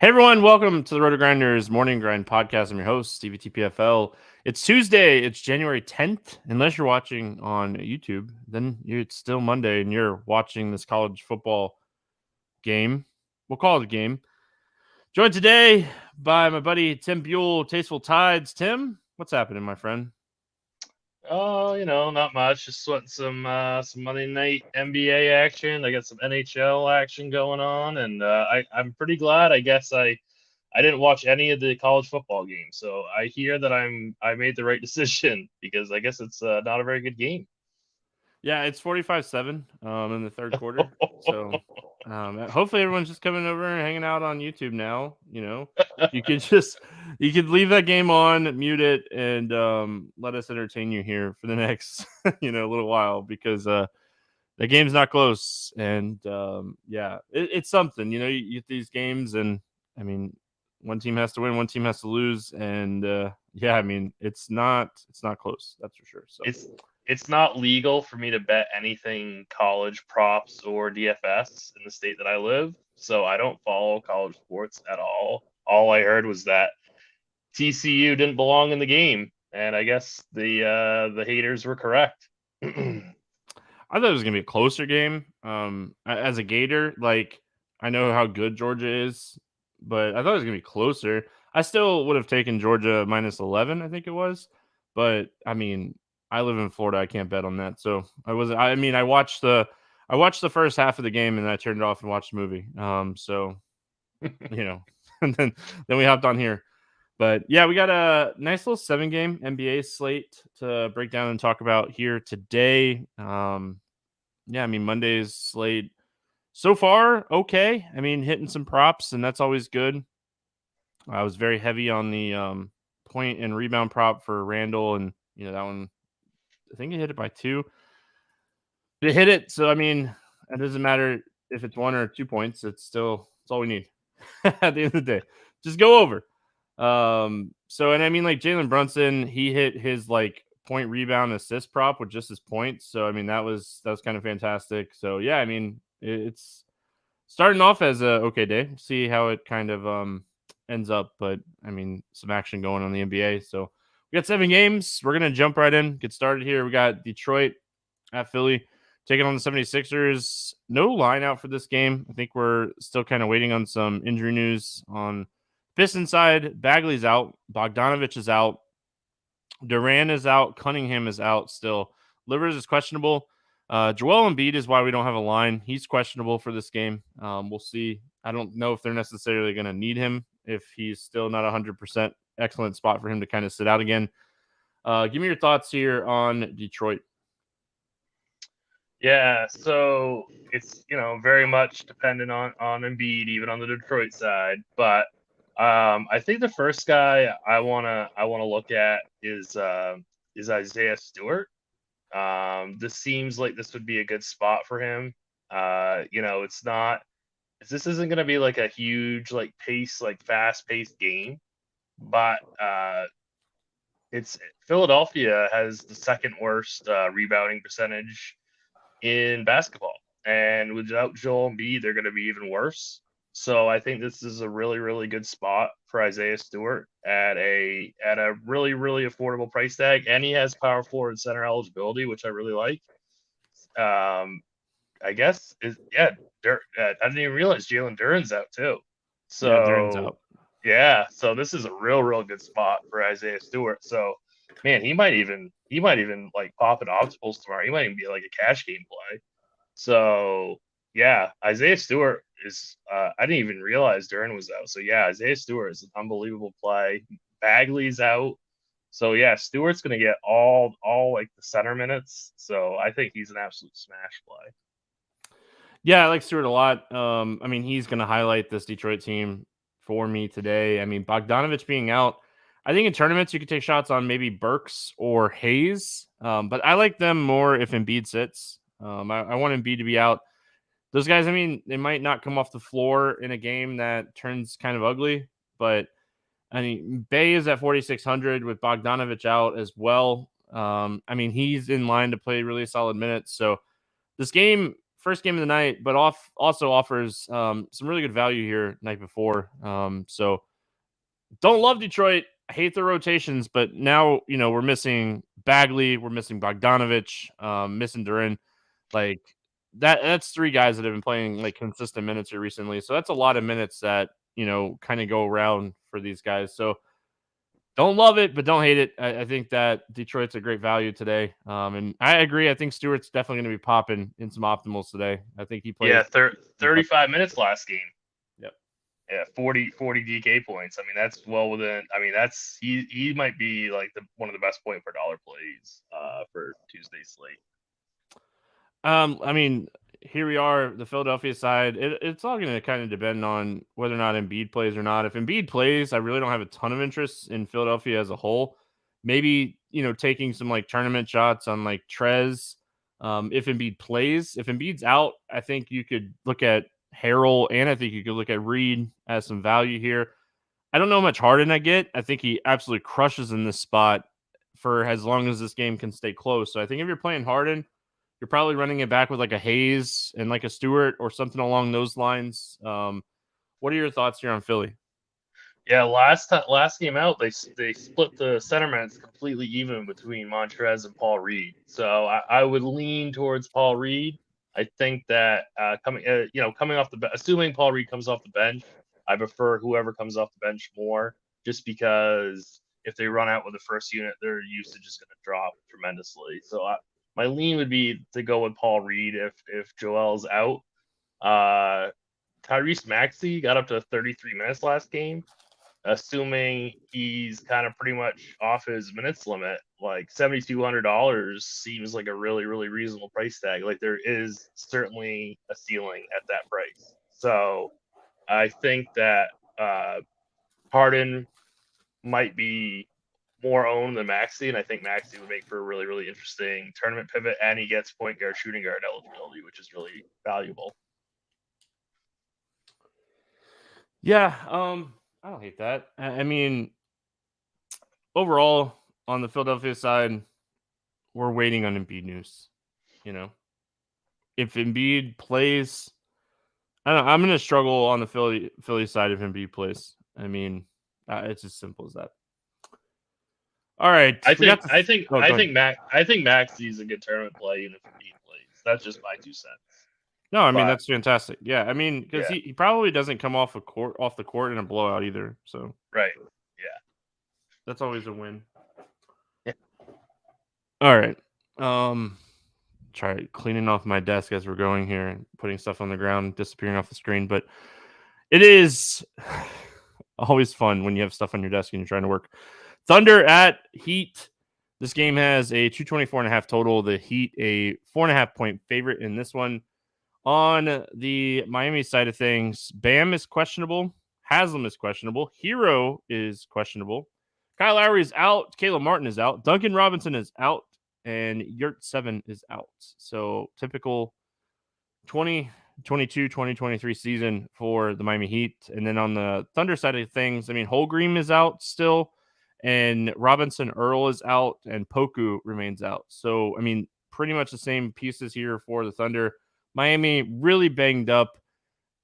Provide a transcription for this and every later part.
Hey everyone, welcome to the RotoGrinders Morning Grind Podcast. I'm your host, Stevietpfl. It's Tuesday, it's January 10th. Unless you're watching on YouTube, then it's still Monday and you're watching this college football game. We'll call it a game. Joined today by my buddy Tim Buell, TastefulTides. Tim, what's happening, my friend? Oh, not much. Just wanting some Monday night NBA action. I got some NHL action going on, and I'm pretty glad. I guess I didn't watch any of the college football games, so I hear that I made the right decision because I guess it's not a very good game. Yeah, it's 45-7 in the third quarter. So hopefully everyone's just coming over and hanging out on YouTube now. You could leave that game on, mute it, and let us entertain you here for the next little while because the game's not close. And it's something. You get these games, and I mean, one team has to win, one team has to lose, and it's not close. That's for sure. So It's not legal for me to bet anything college props or DFS in the state that I live, so I don't follow college sports at all. All I heard was that TCU didn't belong in the game, and I guess the haters were correct. I thought it was gonna be a closer game. As a Gator, like I know how good Georgia is, but I thought it was gonna be closer. I still would have taken Georgia minus 11, I think it was. But I mean, I live in Florida. I can't bet on that. So I was. I mean, I watched the first half of the game and I turned it off and watched the movie. And then we hopped on here. But yeah, we got a nice little 7-game NBA slate to break down and talk about here today. Monday's slate so far, okay. I mean, hitting some props, and that's always good. I was very heavy on the point and rebound prop for Randall, and that one, I think he hit it by 2. But it hit it, so I mean, it doesn't matter if it's 1 or 2 points. It's all we need at the end of the day. Just go over. And I mean, like Jalen Brunson, he hit his like point rebound assist prop with just his points. So I mean, that was kind of fantastic. So yeah, I mean, it's starting off as a okay day. See how it kind of ends up, but I mean, some action going on in the NBA. So we got 7 games. We're gonna jump right in, get started here. We got Detroit at Philly taking on the 76ers. No line out for this game. I think we're still kind of waiting on some injury news on Pistons side. Bagley's out. Bogdanovich is out. Durant is out. Cunningham is out still. Livers is questionable. Joel Embiid is why we don't have a line. He's questionable for this game. We'll see. I don't know if they're necessarily going to need him if he's still not 100%. Excellent spot for him to kind of sit out again. Give me your thoughts here on Detroit. Yeah, so it's very much dependent on Embiid, even on the Detroit side. But I think the first guy I wanna look at is Isaiah Stewart. This seems like this would be a good spot for him. This isn't gonna be like a huge fast paced game, but it's Philadelphia has the second worst rebounding percentage in basketball. And without Joel Embiid, they're going to be even worse. So I think this is a really, really good spot for Isaiah Stewart at a really, really affordable price tag. And he has power forward center eligibility, which I really like. I guess I didn't even realize Jalen Duren's out too. So yeah, Duren's out. Yeah, so this is a real good spot for Isaiah Stewart. So man, he might even like pop in optimals tomorrow. He might even be like a cash game play. So yeah, Isaiah Stewart is I didn't even realize Duren was out. So yeah, Isaiah Stewart is an unbelievable play. Bagley's out. So yeah, Stewart's gonna get all like the center minutes. So I think he's an absolute smash play. Yeah, I like Stewart a lot. I mean, he's gonna highlight this Detroit team for me today. I mean, Bogdanovich being out, I think in tournaments you could take shots on maybe Burks or Hayes, but I like them more if Embiid sits. I want Embiid to be out. Those guys, I mean, they might not come off the floor in a game that turns kind of ugly, but I mean, Bay is at 4,600 with Bogdanovich out as well. I mean, he's in line to play really solid minutes. So this game first game of the night, but also offers some really good value here night before. So don't love Detroit. I hate their rotations, but now, we're missing Bagley, we're missing Bogdanovich, missing Duran. Like that's three guys that have been playing like consistent minutes here recently. So that's a lot of minutes that, kind of go around for these guys. So don't love it, but don't hate it. I think that Detroit's a great value today. And I agree. I think Stewart's definitely going to be popping in some optimals today. I think he plays. Yeah, 35 minutes last game. Yep. Yeah, 40 DK points. I mean, that's well within. I mean, that's he might be like one of the best point per dollar plays for Tuesday's slate. I mean, here we are, the Philadelphia side. It's all going to kind of depend on whether or not Embiid plays or not. If Embiid plays, I really don't have a ton of interest in Philadelphia as a whole. Maybe, taking some like tournament shots on like Trez. If Embiid plays, if Embiid's out, I think you could look at Harrell, and I think you could look at Reed as some value here. I don't know how much Harden I get. I think he absolutely crushes in this spot for as long as this game can stay close. So I think if you're playing Harden, you're probably running it back with like a Hayes and like a Stewart or something along those lines. What are your thoughts here on Philly? Yeah, last game out, they split the center minutes completely even between Montrez and Paul Reed. So I would lean towards Paul Reed. I think that coming off assuming Paul Reed comes off the bench, I prefer whoever comes off the bench more, just because if they run out with the first unit, their usage is going to drop tremendously. So my lean would be to go with Paul Reed if Joel's out. Tyrese Maxey got up to 33 minutes last game. Assuming he's kind of pretty much off his minutes limit, like $7,200 seems like a really, really reasonable price tag. Like there is certainly a ceiling at that price. So I think that Harden might be more owned than Maxey, and I think Maxey would make for a really, really interesting tournament pivot, and he gets point guard, shooting guard eligibility, which is really valuable. Yeah, I don't hate that. I mean, overall, on the Philadelphia side, we're waiting on Embiid news. If Embiid plays, I don't know, I'm going to struggle on the Philly side if Embiid plays. I mean, it's as simple as that. All right, I think Maxey's a good tournament play, even if Embiid plays. That's just my 2 cents. No, I mean that's fantastic. Yeah, I mean because he probably doesn't come off the court in a blowout either. So right, yeah, that's always a win. Yeah. All right, try cleaning off my desk as we're going here and putting stuff on the ground, disappearing off the screen. But it is always fun when you have stuff on your desk and you're trying to work. Thunder at Heat. This game has a 224.5 total. The Heat a 4.5 point favorite in this one. On the Miami side of things, Bam is questionable. Haslam is questionable. Hero is questionable. Kyle Lowry is out. Caleb Martin is out. Duncan Robinson is out. And Yurt 7 is out. So typical 2022, 2023 season for the Miami Heat. And then on the Thunder side of things, I mean, Holmgren is out still. And Robinson Earl is out. And Poku remains out. So, I mean, pretty much the same pieces here for the Thunder. Miami really banged up.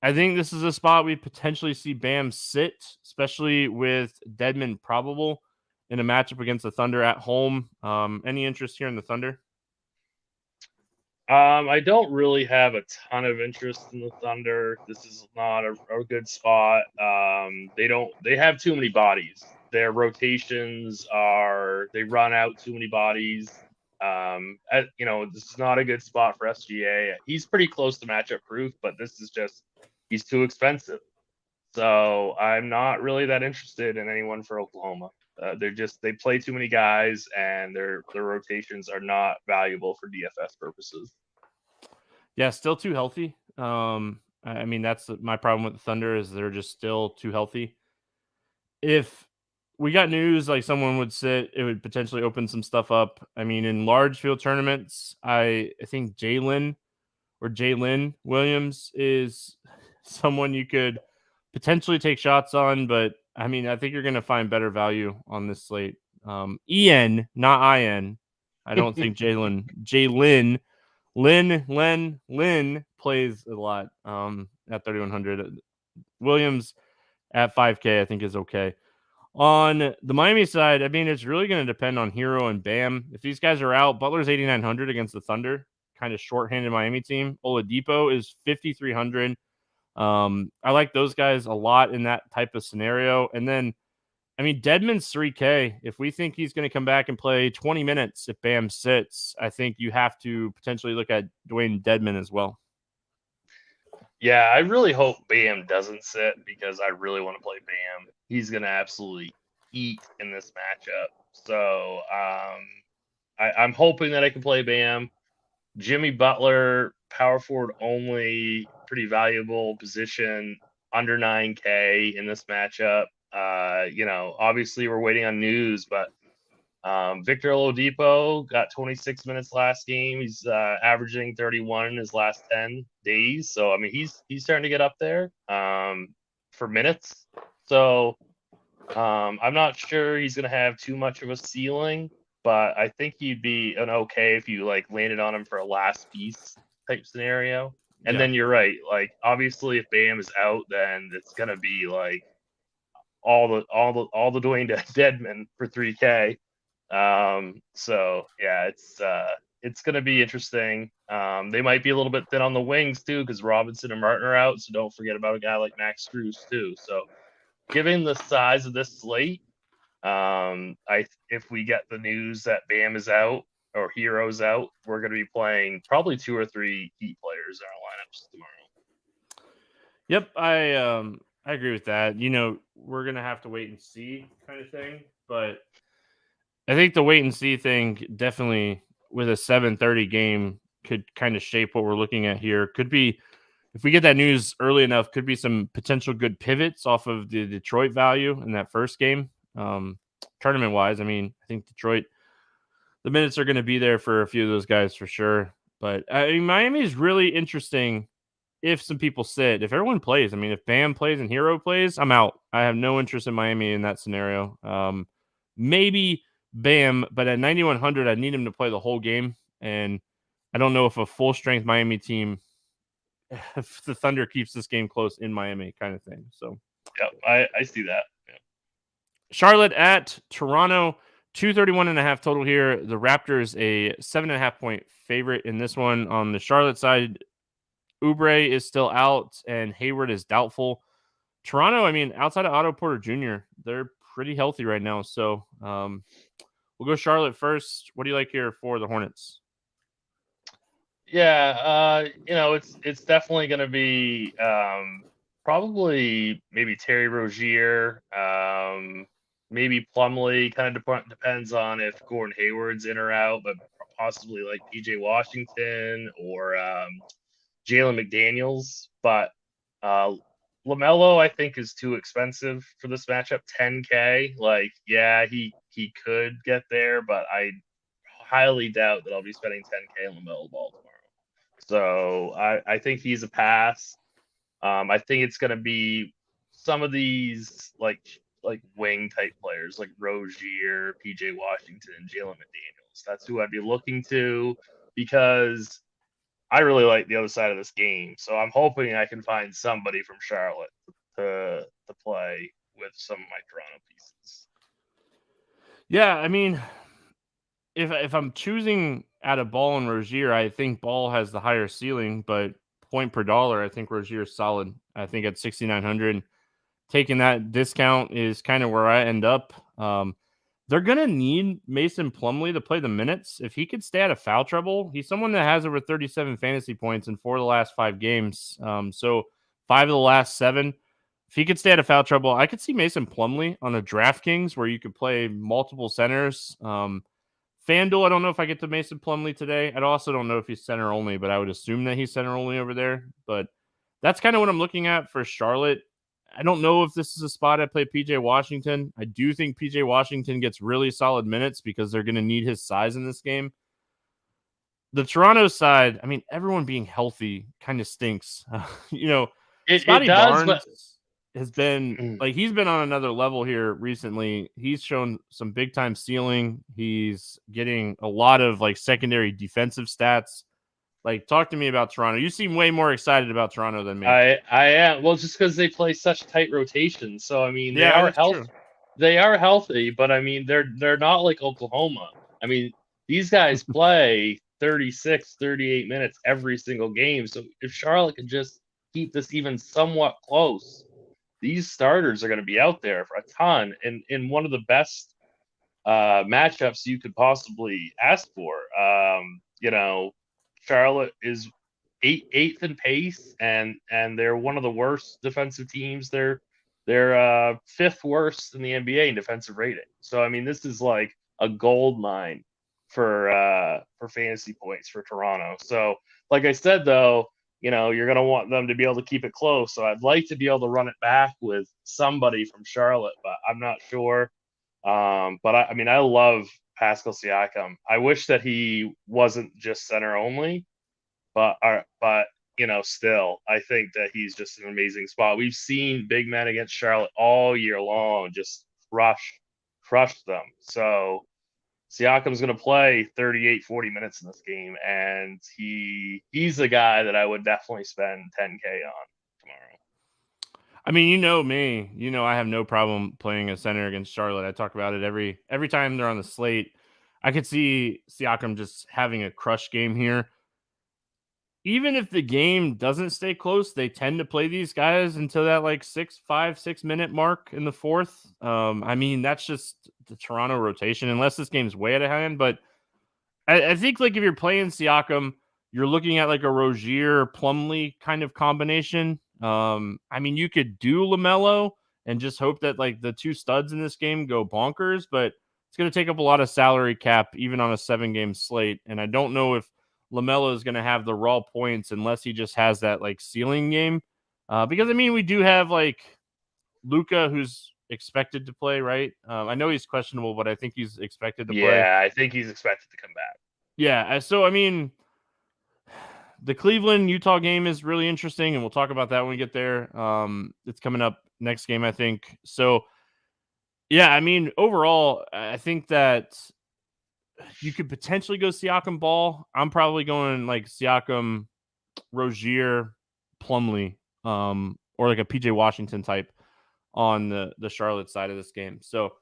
I think this is a spot we'd potentially see Bam sit, especially with Dedmon probable in a matchup against the Thunder at home. Any interest here in the Thunder? I don't really have a ton of interest in the Thunder. This is not a good spot. They have too many bodies. Their rotations they run out too many bodies. This is not a good spot for SGA. He's pretty close to matchup proof, but this is just, he's too expensive. So I'm not really that interested in anyone for Oklahoma. They play too many guys, and their rotations are not valuable for DFS purposes. Yeah, still too healthy. I mean, that's my problem with the Thunder is they're just still too healthy. If we got news like someone would sit, it would potentially open some stuff up. I mean, in large field tournaments, I think Jalen Williams is someone you could potentially take shots on, but I mean, I think you're going to find better value on this slate. EN, not IN. I don't think Lynn plays a lot at 3,100. Williams at 5K, I think, is okay. On the Miami side, I mean, it's really going to depend on Hero and Bam. If these guys are out, Butler's 8,900 against the Thunder, kind of shorthanded Miami team. Oladipo is 5,300. I like those guys a lot in that type of scenario. And then, I mean, Dedmon's 3K. If we think he's going to come back and play 20 minutes if Bam sits, I think you have to potentially look at Dwayne Dedmon as well. Yeah, I really hope Bam doesn't sit because I really want to play Bam. He's going to absolutely eat in this matchup. So I'm hoping that I can play Bam. Jimmy Butler, power forward only, pretty valuable position, under 9K in this matchup. Obviously we're waiting on news, but Victor Oladipo got 26 minutes last game. He's averaging 31 in his last 10 days. So I mean, he's starting to get up there for minutes. So I'm not sure he's going to have too much of a ceiling, but I think he'd be an okay if you like landed on him for a last piece type scenario. And then you're right. Like obviously, if Bam is out, then it's going to be like all the Dwayne Dedmon for 3K. So yeah, it's going to be interesting. They might be a little bit thin on the wings too, because Robinson and Martin are out. So don't forget about a guy like Max Strus too. So given the size of this slate, if we get the news that Bam is out or Hero's out, we're going to be playing probably 2 or 3 Heat players in our lineups tomorrow. Yep, I agree with that. We're going to have to wait and see kind of thing, but I think the wait and see thing definitely with a 7:30 game could kind of shape what we're looking at here. Could be, if we get that news early enough, could be some potential good pivots off of the Detroit value in that first game. Tournament wise, I mean, I think Detroit, the minutes are going to be there for a few of those guys for sure. But I mean, Miami is really interesting if some people sit. If everyone plays, I mean, if Bam plays and Hero plays, I'm out. I have no interest in Miami in that scenario. Maybe Bam, but at 9,100, I need him to play the whole game. And I don't know if a full strength Miami team, if the Thunder keeps this game close in Miami kind of thing. So, yeah, I see that. Yeah. Charlotte at Toronto, 231.5 total here. The Raptors a 7.5 point favorite in this one. On the Charlotte side, Oubre is still out and Hayward is doubtful. Toronto, I mean, outside of Otto Porter Jr., they're pretty healthy right now. So we'll go Charlotte first. What do you like here for the Hornets? Yeah, it's definitely going to be probably maybe Terry Rozier, maybe Plumlee. Kind of depends on if Gordon Hayward's in or out, but possibly like PJ Washington or Jalen McDaniels. But LaMelo, I think, is too expensive for this matchup. 10K, like, yeah, he could get there, but I highly doubt that I'll be spending 10K on LaMelo Ball tomorrow. So I think he's a pass. I think it's going to be some of these like wing type players like Rozier, PJ Washington, and Jalen McDaniels. That's who I'd be looking to because I really like the other side of this game. So I'm hoping I can find somebody from Charlotte to play with some of my Toronto pieces. Yeah, I mean, if I'm choosing out of Ball and Rozier, I think Ball has the higher ceiling, but point per dollar, I think Rozier is solid. I think at 6,900, taking that discount is kind of where I end up. They're going to need Mason Plumlee to play the minutes. If he could stay out of foul trouble, he's someone that has over 37 fantasy points in 4 of the last 5 games. So 5 of the last 7. If he could stay out of foul trouble, I could see Mason Plumlee on a DraftKings where you could play multiple centers. FanDuel, I don't know if I get to Mason Plumlee today. I also don't know if he's center only, but I would assume that he's center only over there. But that's kind of what I'm looking at for Charlotte. I don't know if this is a spot I play PJ Washington. I do think PJ Washington gets really solid minutes because they're going to need his size in this game. The Toronto side, I mean, everyone being healthy kind of stinks. Scotty Barnes has been like, he's been on another level here recently. He's shown some big time ceiling. He's getting a lot of like secondary defensive stats. Like, talk to me about Toronto. You seem way more excited about Toronto than me. I am, well, just because they play such tight rotations. So I mean, Yeah, that's true. they are healthy, but I mean, they're not like Oklahoma. I mean, these guys play 36, 38 minutes every single game. So if Charlotte could just keep this even somewhat close, these starters are going to be out there for a ton, and in one of the best matchups you could possibly ask for. Charlotte is eighth in pace, and they're one of the worst defensive teams. They're fifth worst in the NBA in defensive rating. So I mean, this is like a gold mine for fantasy points for Toronto. So like I said, though, you're going to want them to be able to keep it close. So I'd like to be able to run it back with somebody from Charlotte, but I'm not sure. But I mean, I love Pascal Siakam. I wish that he wasn't just center only, but still, I think that he's just an amazing spot. We've seen big men against Charlotte all year long just crush them. So Siakam's going to play 38, 40 minutes in this game, and he's the guy that I would definitely spend 10K on tomorrow. I mean, you know me. I have no problem playing a center against Charlotte. I talk about it every time they're on the slate. I could see Siakam just having a crush game here. Even if the game doesn't stay close, they tend to play these guys until that like 6 minute mark in the fourth. I mean, that's just the Toronto rotation, unless this game's way out of hand. But I think like if you're playing Siakam, you're looking at like a Rozier Plumlee kind of combination. I mean, you could do LaMelo and just hope that like the two studs in this game go bonkers, but it's going to take up a lot of salary cap, even on a 7-game slate. And I don't know if LaMelo is going to have the raw points unless he just has that like ceiling game. Because I mean, we do have like Luka, who's expected to play, right? I know he's questionable, but I think he's expected to play. Yeah, I think he's expected to come back. Yeah. So, I mean, the Cleveland Utah game is really interesting, and we'll talk about that when we get there. It's coming up next game, I think. So, yeah, I mean, overall, I think that you could potentially go Siakam Ball. I'm probably going like Siakam, Rozier, Plumlee, or like a PJ Washington type on the Charlotte side of this game. So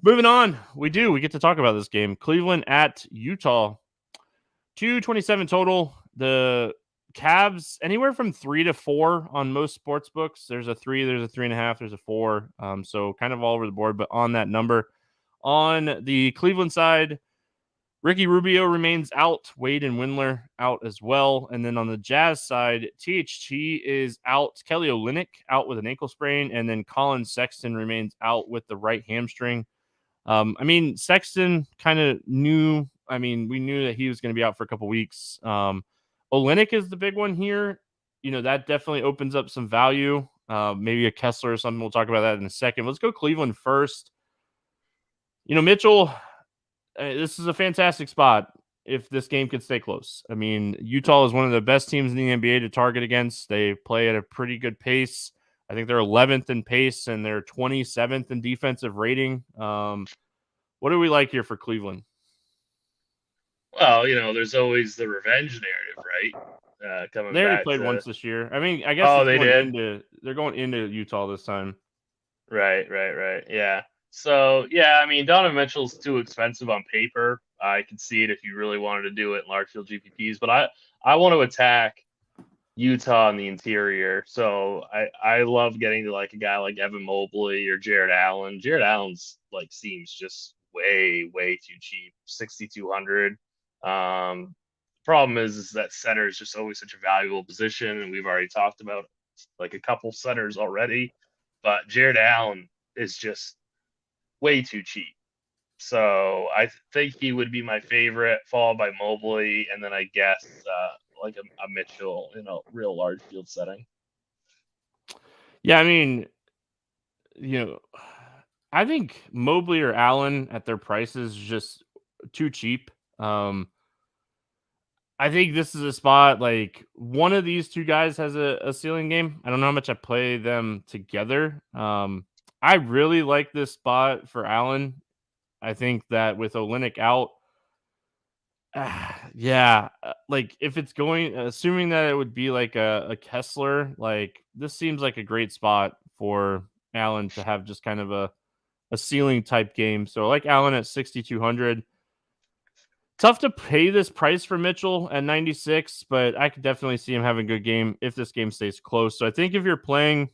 moving on, we get to talk about this game. Cleveland at Utah. 227 total. The Cavs anywhere from 3 to 4 on most sports books. There's a 3, there's a 3.5, there's a 4. So kind of all over the board, but on that number. On the Cleveland side, Ricky Rubio remains out. Wade and Windler out as well. And then on the Jazz side, THT is out. Kelly Olynyk out with an ankle sprain. And then Colin Sexton remains out with the right hamstring. I mean, Sexton kind of knew. I mean, we knew that he was going to be out for a couple weeks. Olynyk is the big one here. That definitely opens up some value. Maybe a Kessler or something. We'll talk about that in a second. Let's go Cleveland first. Mitchell, this is a fantastic spot if this game could stay close. I mean, Utah is one of the best teams in the NBA to target against. They play at a pretty good pace. I think they're 11th in pace and they're 27th in defensive rating. What do we like here for Cleveland? Well, there's always the revenge narrative, right? They already played once this year. I mean, I guess they're going into Utah this time. Right. Yeah. So, yeah, I mean, Donovan Mitchell's too expensive on paper. I can see it if you really wanted to do it in large field GPPs, but I want to attack Utah in the interior. So I love getting to like a guy like Evan Mobley or Jared Allen. Jared Allen's like seems just way too cheap, 6,200. Problem is that center is just always such a valuable position, and we've already talked about like a couple centers already. But Jared Allen is just way too cheap. So I think he would be my favorite, followed by Mobley, and then I guess like a Mitchell in a real large field setting. Yeah, I mean, I think Mobley or Allen at their prices is just too cheap. I think this is a spot like one of these two guys has a ceiling game. I don't know how much I play them together. I really like this spot for Allen. I think that with Olynyk out, Yeah, like if it's going, assuming that it would be like a Kessler, like this seems like a great spot for Allen to have just kind of a ceiling type game. So like Allen at 6,200. Tough to pay this price for Mitchell at 96, but I could definitely see him having a good game if this game stays close. So I think if you're playing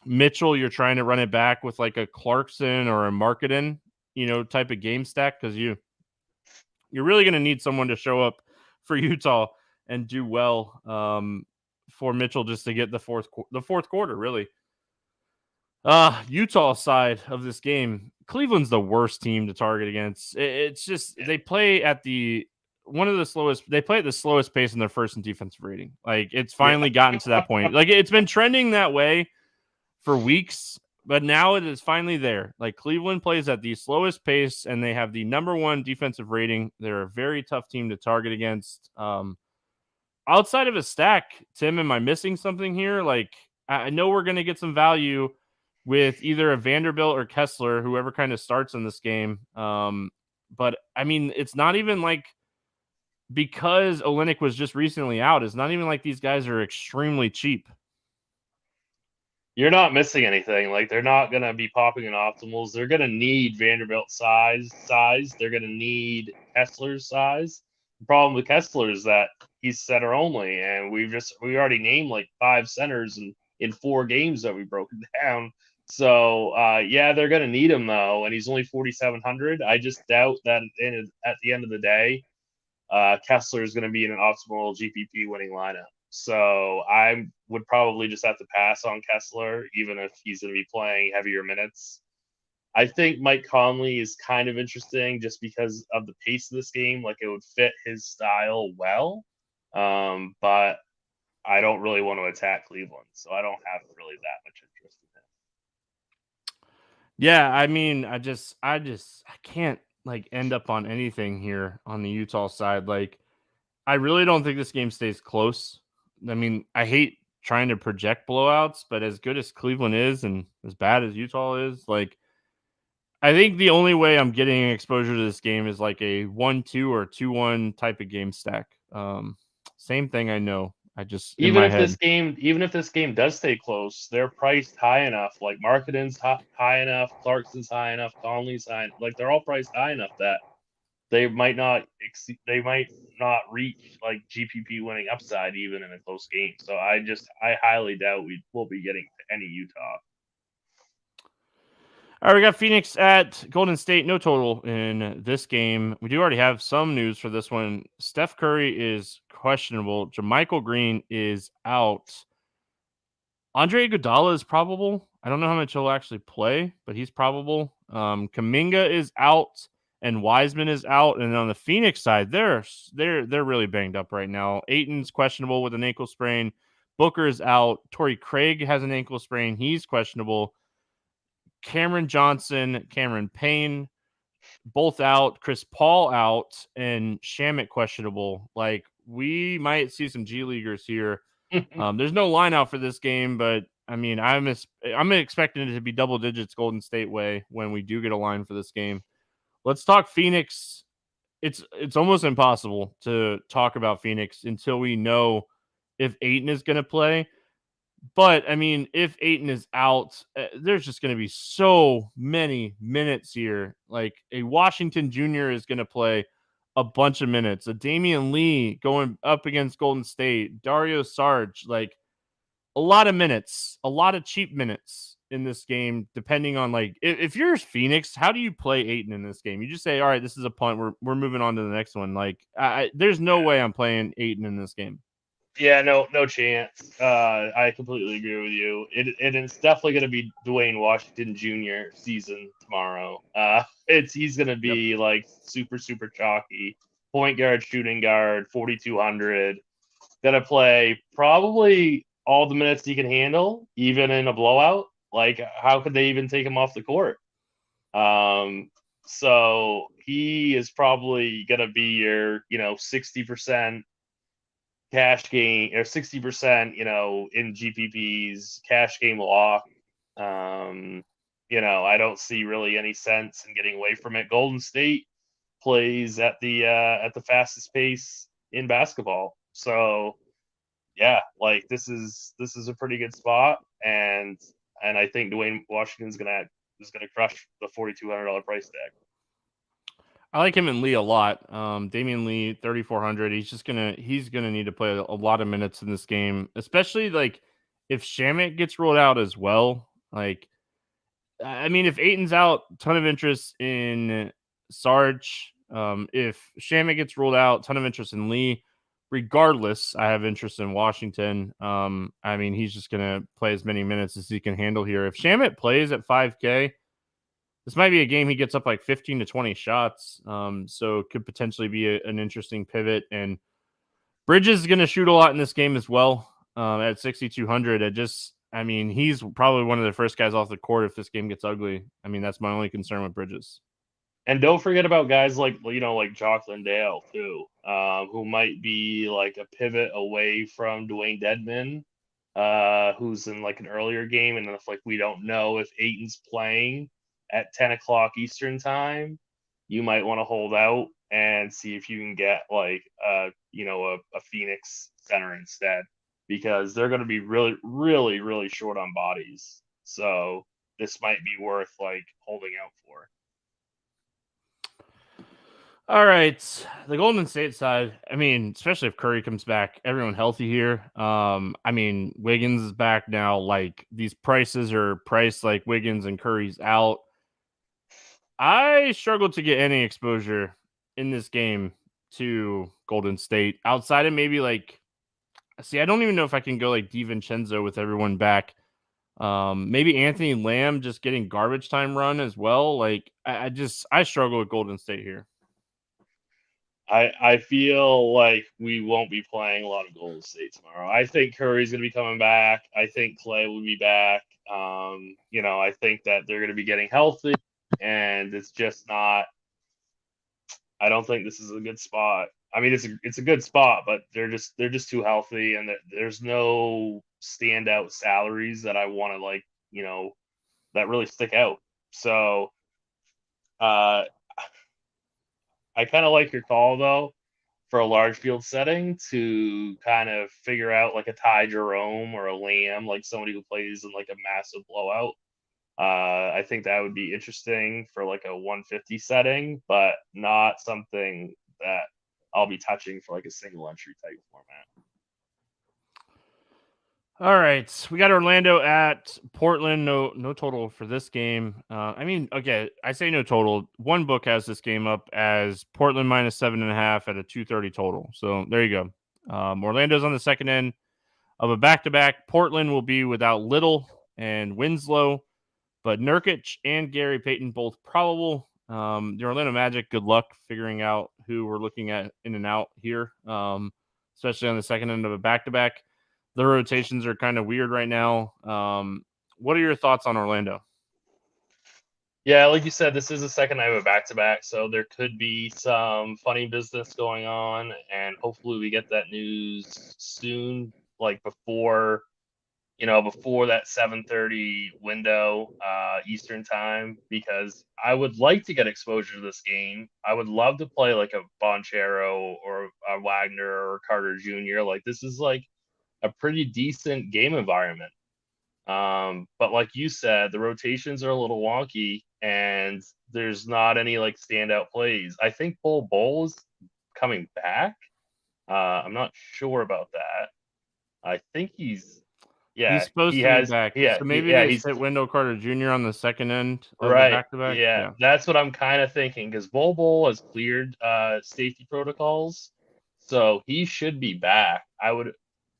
Mitchell, you're trying to run it back with like a Clarkson or a Marketing, type of game stack because you're really going to need someone to show up for Utah and do well for Mitchell just to get the fourth quarter. Really, Utah side of this game, Cleveland's the worst team to target against. It's just they play at the one of the slowest. They play at the slowest pace in their first and defensive rating. Like it's Yeah. finally gotten to that point. Like it's been trending that way for weeks, but now it is finally there. Like Cleveland plays at the slowest pace, and they have the number one defensive rating. They're a very tough team to target against. Outside of a stack, Tim, am I missing something here? Like I know we're going to get some value with either a Vanderbilt or Kessler, whoever kind of starts in this game. But I mean, it's not even like because Olynyk was just recently out. It's not even like these guys are extremely cheap. You're not missing anything. Like they're not gonna be popping in optimals. They're gonna need Vanderbilt size. They're gonna need Kessler's size. The problem with Kessler is that he's center only, and we already named like 5 centers in 4 games that we've broken down. So yeah, they're gonna need him though, and he's only 4,700. I just doubt that at the end of the day, Kessler is going to be in an optimal GPP winning lineup. So I would probably just have to pass on Kessler, even if he's going to be playing heavier minutes. I think Mike Conley is kind of interesting just because of the pace of this game. Like it would fit his style well. But I don't really want to attack Cleveland, so I don't have really that much interest in him. Yeah, I mean, I can't like end up on anything here on the Utah side. Like, I really don't think this game stays close. I mean, I hate trying to project blowouts, but as good as Cleveland is and as bad as Utah is, like, I think the only way I'm getting exposure to this game is like a 1-2 or 2-1 type of game stack. Same thing I know. I just in my head. Even if this game does stay close, they're priced high enough. Like Marketing's high enough, Clarkson's high enough, Conley's high. Like they're all priced high enough that they might not reach like GPP winning upside even in a close game. So I highly doubt we'll be getting any Utah. All right, we got Phoenix at Golden State. No total in this game. We do already have some news for this one. Steph Curry is questionable. JaMychal Green is out. Andre Iguodala is probable. I don't know how much he'll actually play, but he's probable. Kuminga is out, and Wiseman is out. And on the Phoenix side, they're really banged up right now. Ayton's questionable with an ankle sprain. Booker is out. Torrey Craig has an ankle sprain. He's questionable. Cameron Johnson, Cameron Payne, both out. Chris Paul out, and Shamet questionable. Like we might see some G Leaguers here. There's no line out for this game, but I mean, I'm expecting it to be double digits Golden State way when we do get a line for this game. Let's talk Phoenix. It's almost impossible to talk about Phoenix until we know if Ayton is going to play. But I mean, if Ayton is out, there's just going to be so many minutes here. Like a Washington Jr. is going to play a bunch of minutes. A Damian Lee going up against Golden State. Dario Sarge, like a lot of minutes, a lot of cheap minutes in this game. Depending on like if you're Phoenix, how do you play Ayton in this game? You just say, all right, this is a punt. We're moving on to the next one. Like there's no way I'm playing Ayton in this game. Yeah, no chance. I completely agree with you. It's definitely going to be Dwayne Washington Jr. season tomorrow. He's going to be like super chalky. Point guard, shooting guard, 4,200. Going to play probably all the minutes he can handle, even in a blowout. Like, how could they even take him off the court? So he is probably going to be your 60% cash game or 60%, in GPPs, cash game lock. I don't see really any sense in getting away from it. Golden State plays at the fastest pace in basketball. So yeah, like this is a pretty good spot, and I think Dwayne Washington's gonna crush the $4,200 price tag. I like him and Lee a lot. Damian Lee, 3,400. He's gonna need to play a lot of minutes in this game, especially like if Shamit gets rolled out as well. Like, I mean, if Aiton's out, ton of interest in Sarge. If Shamit gets ruled out, ton of interest in Lee. Regardless, I have interest in Washington. I mean, he's just gonna play as many minutes as he can handle here. If Shamit plays at 5K, this might be a game he gets up like 15 to 20 shots. So it could potentially be an interesting pivot. And Bridges is going to shoot a lot in this game as well. At 6,200, I mean, he's probably one of the first guys off the court if this game gets ugly. I mean, that's my only concern with Bridges. And don't forget about guys like Jocelyn Dale too, who might be like a pivot away from Dwayne Dedman, who's in like an earlier game, and if like we don't know if Aiton's playing at 10 o'clock Eastern time, you might want to hold out and see if you can get like a Phoenix center instead, because they're going to be really, really, really short on bodies. So this might be worth like holding out for. All right, the Golden State side. I mean, especially if Curry comes back, everyone healthy here. I mean, Wiggins is back now. Like these prices are priced like Wiggins and Curry's out. I struggle to get any exposure in this game to Golden State outside of maybe like. See, I don't even know if I can go like DiVincenzo with everyone back. Maybe Anthony Lamb just getting garbage time run as well. Like I struggle with Golden State here. I feel like we won't be playing a lot of Golden State tomorrow. I think Curry's going to be coming back. I think Clay will be back. I think that they're going to be getting healthy, and it's just not. I don't think this is a good spot. I mean, it's a good spot, but they're just too healthy, and there's no standout salaries that I want to that really stick out. So, uh, I kind of like your call though, for a large field setting to kind of figure out like a Ty Jerome or a Lamb, like somebody who plays in like a massive blowout. I think that would be interesting for like a 150 setting, but not something that I'll be touching for like a single entry type format. All right, we got Orlando at Portland. No total for this game. I mean, okay, I say no total. One book has this game up as Portland minus 7.5 at a 230 total. So there you go. Orlando's on the second end of a back-to-back. Portland will be without Little and Winslow, but Nurkic and Gary Payton both probable. The Orlando Magic, good luck figuring out who we're looking at in and out here, especially on the second end of a back-to-back. The rotations are kind of weird right now. What are your thoughts on Orlando? Yeah, like you said, this is the second night of a back-to-back, so there could be some funny business going on, and hopefully we get that news soon, like before that 7:30 window Eastern time, because I would like to get exposure to this game. I would love to play like a Bonchero or a Wagner or Carter Jr. Like this is like a pretty decent game environment. But like you said, the rotations are a little wonky and there's not any like standout plays. I think Bol is coming back. I'm not sure about that. I think he's supposed he to be has back. So maybe they sit Wendell Carter Jr. on the second end of the back-to-back. Yeah, that's what I'm kind of thinking, because Bol has cleared safety protocols, so he should be back. I would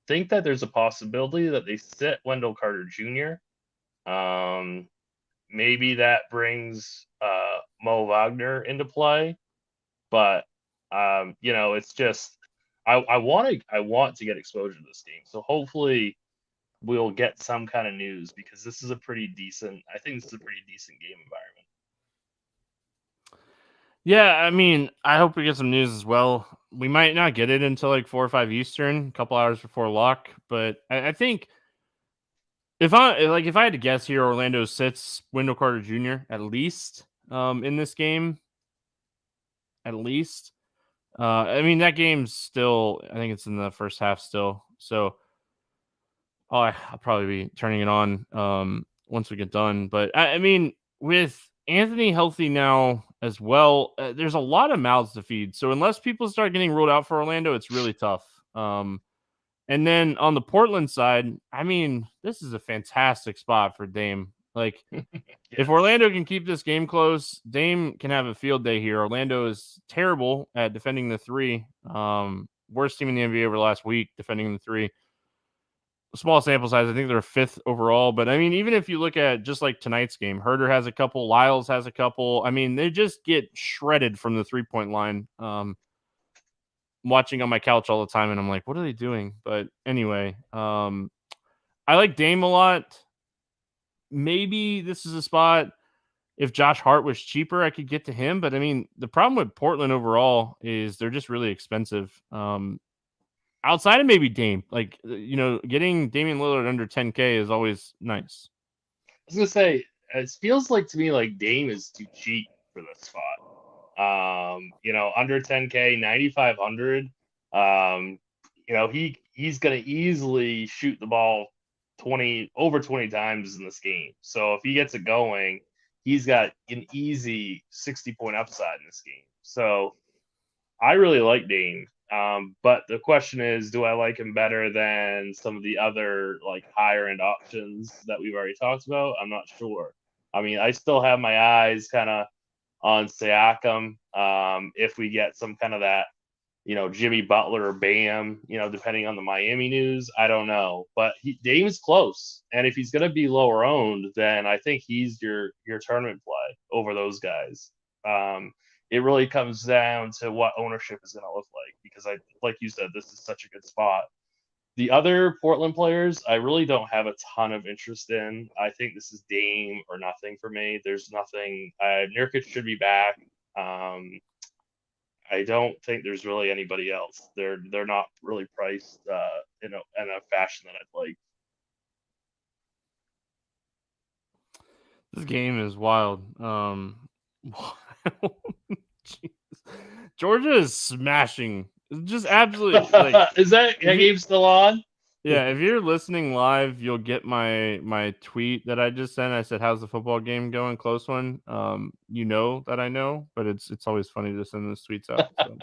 think that there's a possibility that they sit Wendell Carter Jr. Maybe that brings Mo Wagner into play, but it's just I want to get exposure to this game, so hopefully we'll get some kind of news, because this is a pretty decent. I think this is a pretty decent game environment. Yeah, I mean, I hope we get some news as well. We might not get it until like 4 or 5 Eastern, a couple hours before lock. But I think if I had to guess here, Orlando sits Wendell Carter Jr. at least in this game. at least. I mean, that game's still, I think it's in the first half still. So I'll probably be turning it on once we get done. But I mean, with Anthony healthy now as well, there's a lot of mouths to feed. So unless people start getting ruled out for Orlando, it's really tough. And then on the Portland side, I mean, this is a fantastic spot for Dame. Like, if Yes. Orlando can keep this game close, Dame can have a field day here. Orlando is terrible at defending the three. Worst team in the NBA over the last week defending the three. Small sample size. I think they're fifth overall. But I mean, even if you look at just like tonight's game, Herder has a couple, Lyles has a couple. I mean, they just get shredded from the 3-point line. Watching on my couch all the time, and I'm like, what are they doing? But anyway, I like Dame a lot. Maybe this is a spot. If Josh Hart was cheaper, I could get to him. But I mean, the problem with Portland overall is they're just really expensive. Outside of maybe Dame, like, getting Damian Lillard under 10K is always nice. I was gonna say, it feels like to me like Dame is too cheap for this spot. Under 10K, 9,500. He's gonna easily shoot the ball over 20 times in this game. So if he gets it going, he's got an easy 60-point upside in this game. So I really like Dame. But the question is, do I like him better than some of the other like higher end options that we've already talked about? I'm not sure. I mean, I still have my eyes kind of on Siakam. If we get some kind of that, Jimmy Butler or Bam, depending on the Miami news, I don't know. But Dame is close, and if he's going to be lower owned, then I think he's your tournament play over those guys. It really comes down to what ownership is going to look like, because like you said, this is such a good spot. The other Portland players, I really don't have a ton of interest in. I think this is Dame or nothing for me. There's nothing. Nurkic should be back. I don't think there's really anybody else. They're not really priced in a fashion that I'd like. This game is wild. Georgia is smashing. Just absolutely like. Is that game still on? Yeah, if you're listening live, you'll get my tweet that I just sent. I said, "How's the football game going? Close one." You know that I know, but it's always funny to send those tweets out. So.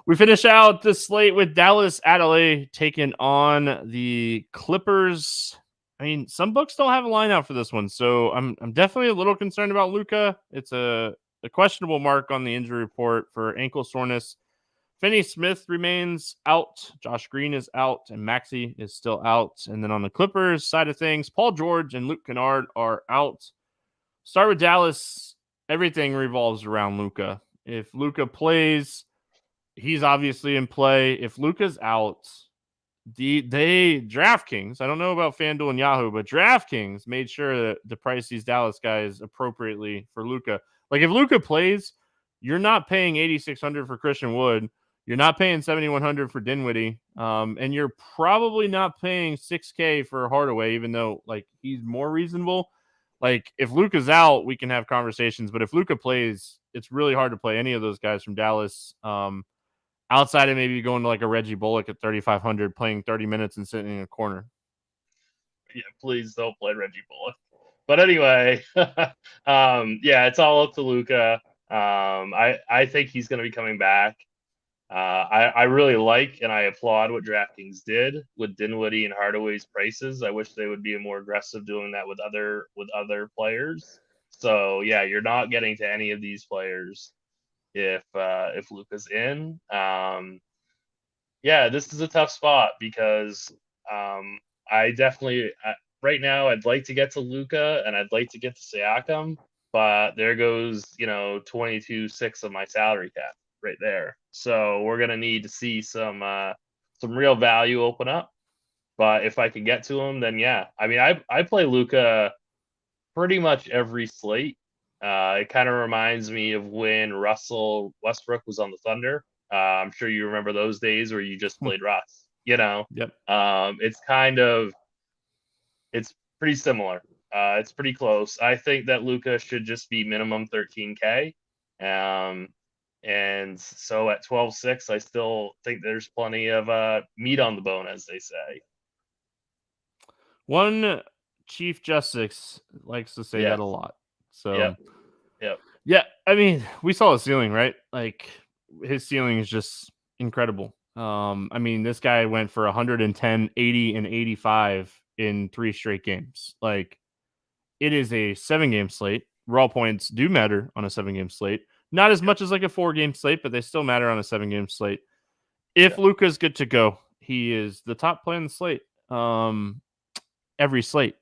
We finish out the slate with Dallas at LA taking on the Clippers. I mean, some books don't have a line out for this one, so I'm definitely a little concerned about Luka. It's a questionable mark on the injury report for ankle soreness. Finney Smith remains out. Josh Green is out, and Maxey is still out. And then on the Clippers side of things, Paul George and Luke Kennard are out. Start with Dallas. Everything revolves around Luka. If Luka plays, he's obviously in play. If Luka's out, DraftKings, I don't know about FanDuel and Yahoo, but DraftKings made sure to price these Dallas guys appropriately for Luka. Like, if Luka plays, you're not paying $8,600 for Christian Wood. You're not paying $7,100 for Dinwiddie, and you're probably not paying $6K for Hardaway, even though like he's more reasonable. Like, if Luka's out, we can have conversations, but if Luka plays, it's really hard to play any of those guys from Dallas. Outside of maybe going to like a Reggie Bullock at 3,500, playing 30 minutes and sitting in a corner. Yeah, please don't play Reggie Bullock. But anyway, it's all up to Luka. I think he's going to be coming back. I really like and I applaud what DraftKings did with Dinwiddie and Hardaway's prices. I wish they would be more aggressive doing that with other players. So yeah, you're not getting to any of these players if Luka's in. This is a tough spot because I definitely right now I'd like to get to Luka and I'd like to get to Siakam, but there goes 22.6 of my salary cap right there. So we're gonna need to see some real value open up. But if I can get to him, then yeah. I mean, I play Luka pretty much every slate. It kind of reminds me of when Russell Westbrook was on the Thunder. I'm sure you remember those days where you just played Russ. Yep. It's pretty similar. It's pretty close. I think that Luka should just be minimum 13K. And so at 12-6, I still think there's plenty of meat on the bone, as they say. One Chief Justice likes to say Yeah. that a lot. So, Yep. yeah, I mean, we saw the ceiling, right? Like, his ceiling is just incredible. I mean, this guy went for 110, 80, and 85 in 3 straight games. Like, it is a 7-game slate. Raw points do matter on a 7-game slate. Not as much as like a 4-game slate, but they still matter on a 7-game slate. If Yep. Luka's good to go, he is the top play on the slate. Every slate.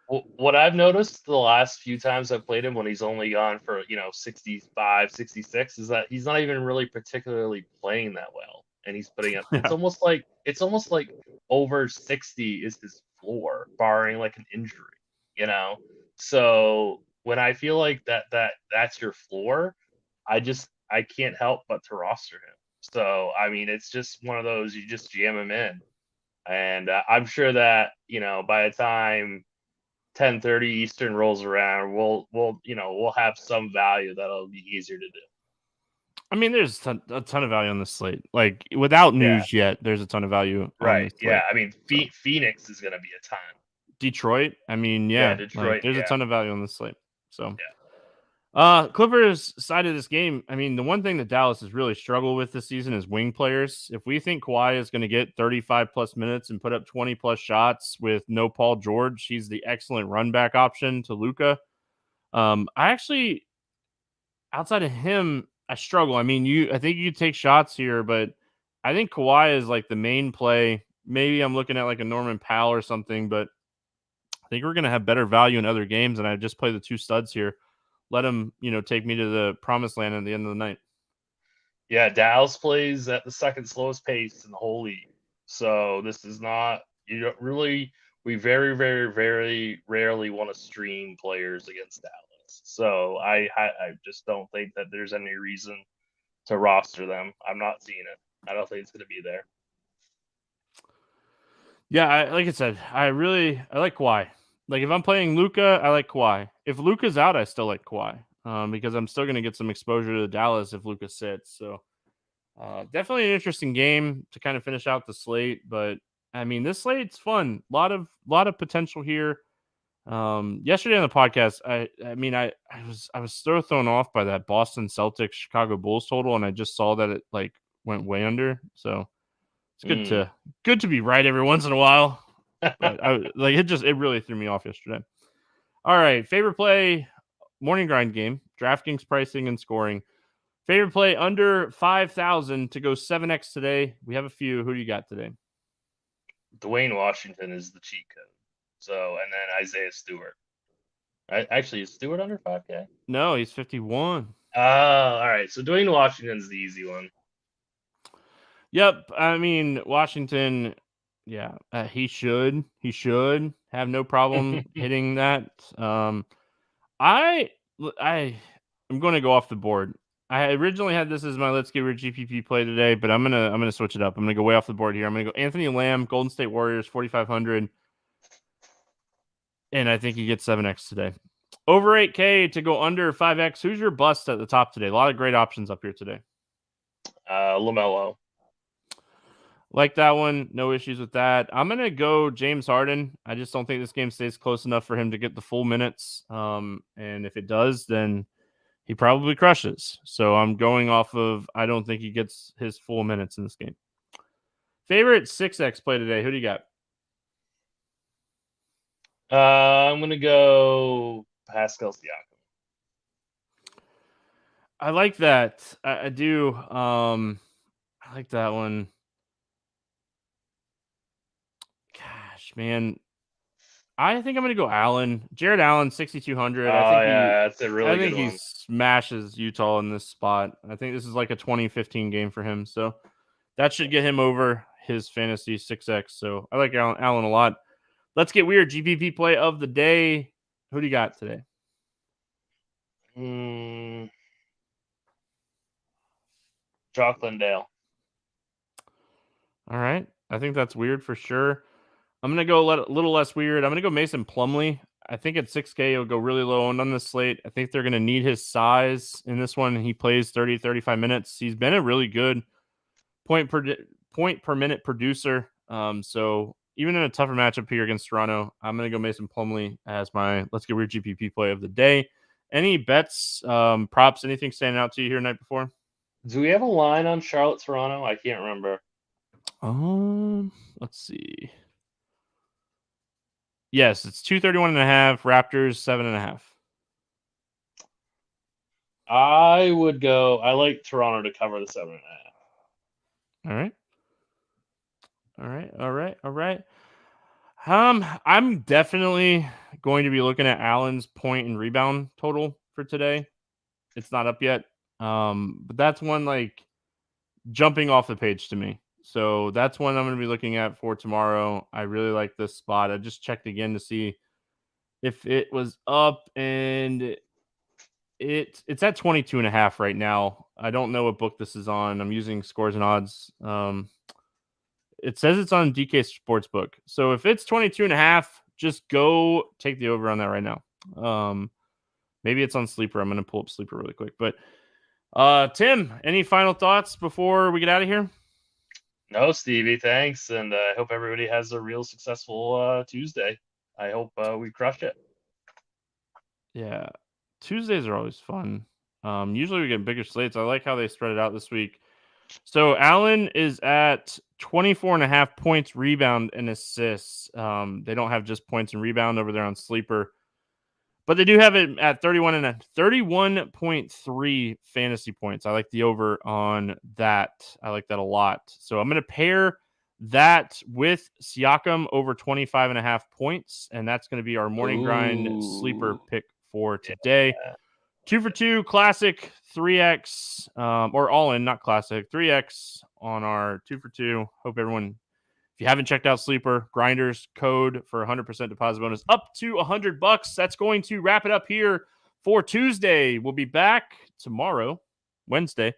Well, what I've noticed the last few times I've played him when he's only gone for, 65, 66 is that he's not even really particularly playing that well. And he's putting up Yeah. it's almost like over 60 is his floor, barring like an injury, you know? So when I feel like that's your floor, I can't help but to roster him. So I mean it's just one of those you just jam him in. And I'm sure that, by the time 10:30 Eastern rolls around, we'll have some value that'll be easier to do. I mean, there's a ton of value on this slate. Like, without Yeah, news yet, there's a ton of value on right. this Yeah, slate. I mean, So, Phoenix is going to be a ton. Detroit, I mean, Yeah, yeah, like Detroit. there's a Yeah, ton of value on this slate. So, yeah. Clippers side of this game, I mean, the one thing that Dallas has really struggled with this season is wing players. If we think Kawhi is going to get 35 plus minutes and put up 20 plus shots with no Paul George, he's the excellent run back option to Luka. I actually, outside of him, I struggle. I mean, I think you take shots here, but I think Kawhi is like the main play. Maybe I'm looking at like a Norman Powell or something, but I think we're going to have better value in other games. And I just play the 2 studs here. Let them, take me to the promised land at the end of the night. Yeah, Dallas plays at the second slowest pace in the whole league. So this is not you don't really we very, very, very rarely want to stream players against Dallas. So I just don't think that there's any reason to roster them. I'm not seeing it. I don't think it's going to be there. Yeah, like I said, I like Kawhi. Like if I'm playing Luka, I like Kawhi. If Luka's out, I still like Kawhi because I'm still going to get some exposure to Dallas if Luka sits. So definitely an interesting game to kind of finish out the slate. But I mean, this slate's fun. Lot of potential here. Yesterday on the podcast, I was so thrown off by that Boston Celtics Chicago Bulls total, and I just saw that it like went way under. So it's good to be right every once in a while. But it really threw me off yesterday. All right, favorite play, morning grind game, DraftKings pricing and scoring. Favorite play under 5,000 to go 7x today. We have a few. Who do you got today? Dwayne Washington is the cheat code. So and then Isaiah Stewart. Actually, is Stewart under 5K? No, he's 51. Oh, all right. So Dwayne Washington's the easy one. Yep. I mean, Washington, yeah, he should have no problem hitting that. I I'm going to go off the board. I originally had this as my let's get rid GPP play today, but I'm gonna switch it up. I'm gonna go way off the board here. I'm gonna go Anthony Lamb, Golden State Warriors, 4,500, and I think he gets 7x today. Over 8K to go under 5x. Who's your bust at the top today? A lot of great options up here today. LaMelo. Like that one, no issues with that. I'm gonna go James Harden. I just don't think this game stays close enough for him to get the full minutes. And if it does, then he probably crushes. So I'm going off of I don't think he gets his full minutes in this game. Favorite 6x play today. Who do you got? I'm gonna go Pascal Siakam. I like that. I do. I like that one. Gosh, man. I think I'm going to go Allen. Jared Allen, 6,200. Oh yeah, that's a really good he one. smashes Utah in this spot. I think this is like a 2015 game for him. So that should get him over his fantasy 6x. So I like Allen a lot. Let's get weird. GPP play of the day. Who do you got today? Jock Landale. All right. I think that's weird for sure. I'm going to go a little less weird. I'm going to go Mason Plumlee. I think at 6K, he'll go really low owned on this slate. I think they're going to need his size in this one. He plays 30, 35 minutes. He's been a really good point per minute producer. So even in a tougher matchup here against Toronto, I'm going to go Mason Plumlee as my let's get weird GPP play of the day. Any bets, props, anything standing out to you here night before? Do we have a line on Charlotte Toronto? I can't remember. Let's see. Yes, it's 231.5. Raptors 7.5. I would go. I like Toronto to cover the 7.5. All right. I'm definitely going to be looking at Allen's point and rebound total for today. It's not up yet. But that's one like jumping off the page to me. So that's one I'm going to be looking at for tomorrow. I really like this spot. I just checked again to see if it was up, and it's at 22.5 right now. I don't know what book this is on. I'm using Scores and Odds. It says it's on DK Sportsbook. So if it's 22.5, just go take the over on that right now. Maybe it's on Sleeper. I'm going to pull up Sleeper really quick. But Tim, any final thoughts before we get out of here? No, Stevie, thanks. And I hope everybody has a real successful Tuesday. I hope we crush it. Yeah. Tuesdays are always fun. Usually we get bigger slates. I like how they spread it out this week. So Allen is at 24.5 points, rebound, and assists. They don't have just points and rebound over there on Sleeper, but they do have it at 31.3 fantasy points. I like the over on that. I like that a lot. So I'm going to pair that with Siakam over 25.5 points, and that's going to be our morning grind sleeper pick for today. Yeah. 2 for 2 classic 3x, or all in, not classic 3x on our 2 for 2. Hope everyone, if you haven't checked out Sleeper, Grinders code for 100% deposit bonus up to $100. That's going to wrap it up here for Tuesday. We'll be back tomorrow, Wednesday,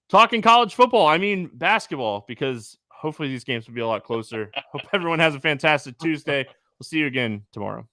talking college football. I mean basketball, because hopefully these games will be a lot closer. Hope everyone has a fantastic Tuesday. We'll see you again tomorrow.